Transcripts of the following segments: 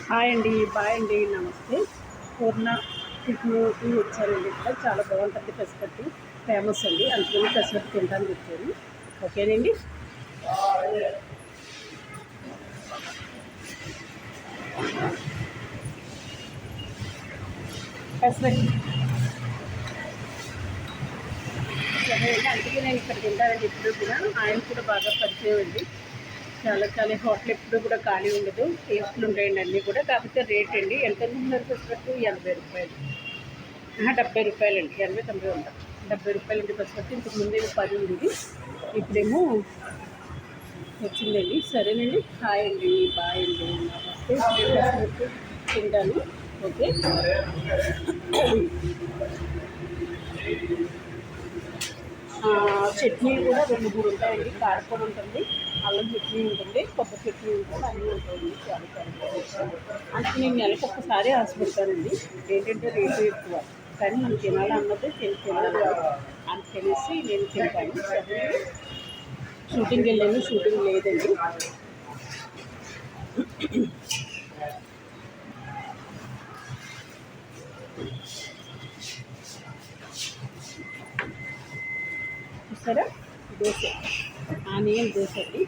Hi అండి, bye అండి, నమస్తే. పూర్ణ టిఫిన్కి వచ్చానండి. ఇక్కడ చాలా బాగుంటుంది పెసరట్టు, ఫేమస్ అండి. అందుకని పెసరట్టు తినడానికి వచ్చాను. ఓకేనండి. పెసరట్టు సరే అండి. అందుకే నేను ఇక్కడ తింటానండి. ఎప్పుడు కూడా ఆయన కూడా బాగా పరిచయం అండి. చాలా చాలా హోటల్ ఎప్పుడు కూడా ఖాళీ ఉండదు, టేస్ట్లు ఉంటాయండి అన్నీ కూడా. కాకపోతే రేట్ అండి ఎంత ఉన్నారు పెసరట్టు? 80 రూపాయలు. 70 రూపాయలండి. 80, 90 ఉంటాయి. 70 రూపాయలండి పెసరట్టు. ఇంతకు ముందు 10 ఉంది, ఇప్పుడేమో వచ్చిందండి. సరేనండి. హాయ్ అండి, బాయ్ అండి, నమస్తే. పెసరట్టు తింటాను. ఓకే. చట్నీ కూడా 2, 3 ఉంటాయండి. కారపొడి ఉంటుంది, అల్లం చట్నీ ఉంటుంది, కొబ్బరి చట్నీ ఉంటుంది, అన్నీ ఉంటాయండి. చాలా చాలా అంటే నేను నెలకు ఒక్కసారి ఆశపడతానండి. ఏంటంటే రేటు ఎక్కువ, కానీ మనం తినాలన్నది తినాలి అందుకనేసి నేను తింటాను. సరే, షూటింగ్కి వెళ్ళాను, షూటింగ్ లేదండి. చూసారా, దోశ, ఆనియన్ దోశ అండి.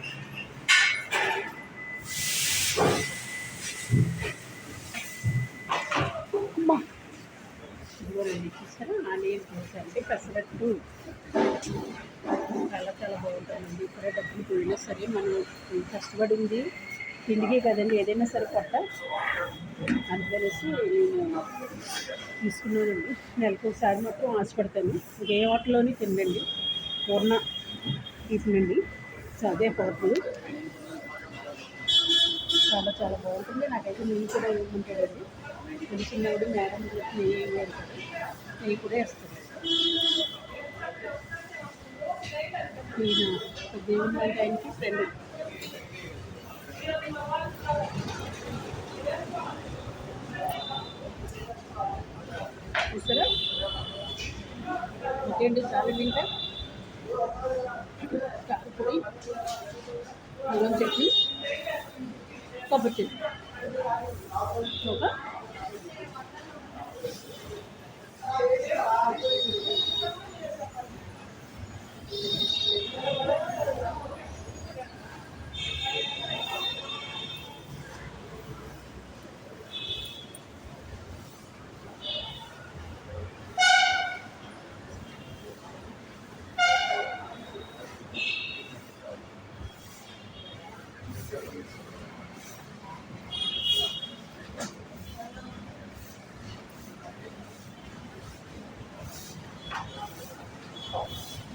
ఇదిగోనండి, చూసారా, ఆనియన్ దోశ అంటే పెసరట్టు చాలా చాలా బాగుంటుందండి. ఇప్పుడే డబ్బులు పోయినా సరే మనం కష్టపడింది తిండికి కదండి, ఏదైనా సరే కొట్ట. అందుకనేసి నేను తీసుకున్నానండి. నెలకు ఒకసారి మాత్రం ఆశపడతాను. ఏ హోటల్లోని తినండి, పూర్ణ టిఫిన్ సో అదే హోటల్. చాలా చాలా బాగుంటుంది. నాకైతే నెయ్యి కూడా ఏముంటాడండి. తెలిసినప్పుడు మేడం నెయ్యి వేడుతుంది, నెయ్యి కూడా వేస్తుంది. నేను దేవుని లాంటి ఆయనకి ఫ్రెండ్. చూసారా, ఇంకేంటి చాలా ఇంకా కారపొడి, అల్లం చట్నీ, కొబ్బరి చట్నీ, ఒక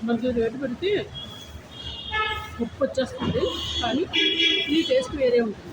మనకి రేటు పెడితే ఉప్పు వచ్చేస్తుంది, కానీ ఈ టేస్ట్ వేరే ఉంటుంది.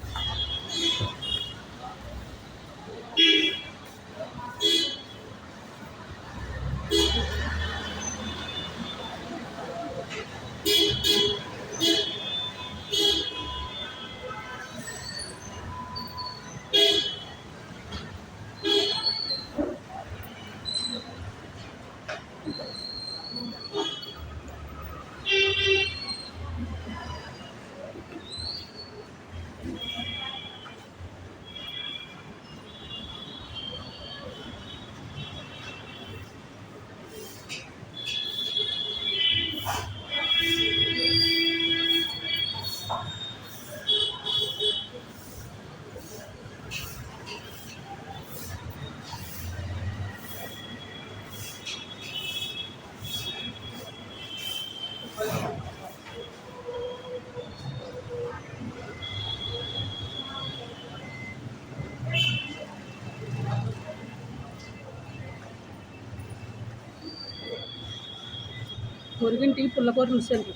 పొరుగింటి పుల్లకూర చూసాను.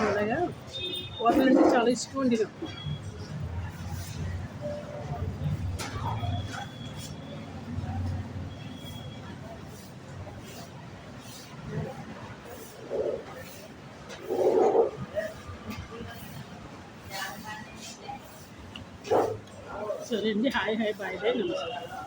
అలాగా కూరలు అంటే చాలా ఇష్టం అండి నాకు. సరే అండి. హాయ్ హాయ్, బాయ్ బాయ్, నమస్కారం.